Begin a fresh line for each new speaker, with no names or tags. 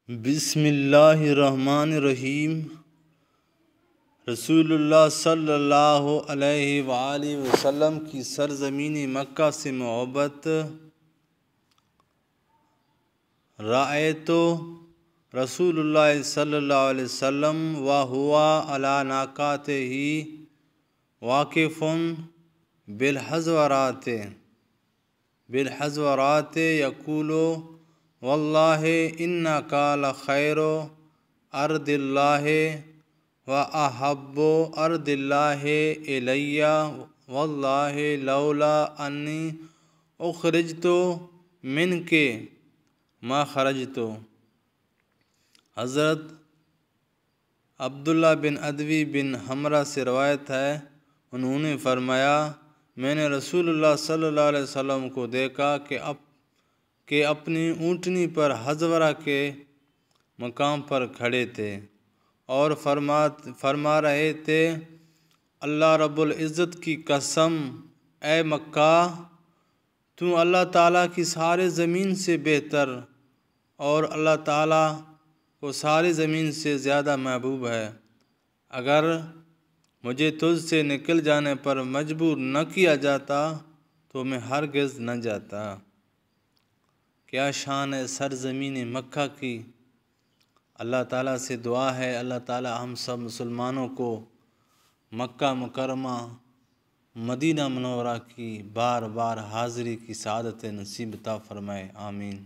بسم اللہ الرحمن الرحیم۔ رسول اللہ صلی اللہ علیہ وآلہ وسلم کی سرزمین مکہ سے محبت۔ رأیت رسول اللہ صلی اللہ علیہ وسلم وہو علی ناقاتہ واقف بالحضرات یقول واللہ انک لخیر ارض اللہ واحب ارض اللہ الی واللہ لولا انی اخرجت منک ما خرجت۔ حضرت عبداللہ بن عدوی بن حمرہ سے روایت ہے، انہوں نے فرمایا میں نے رسول اللہ صلی اللہ علیہ وسلم کو دیکھا کہ اپنی اونٹنی پر حضورہ کے مقام پر کھڑے تھے اور فرما رہے تھے، اللہ رب العزت کی قسم اے مکہ، تو اللہ تعالیٰ کی سارے زمین سے بہتر اور اللہ تعالیٰ کو ساری زمین سے زیادہ محبوب ہے۔ اگر مجھے تجھ سے نکل جانے پر مجبور نہ کیا جاتا تو میں ہرگز نہ جاتا۔ کیا شان ہے سرزمین مکہ کی۔ اللہ تعالیٰ سے دعا ہے اللہ تعالیٰ ہم سب مسلمانوں کو مکہ مکرمہ مدینہ منورہ کی بار بار حاضری کی سعادت نصیب عطا فرمائے، آمین۔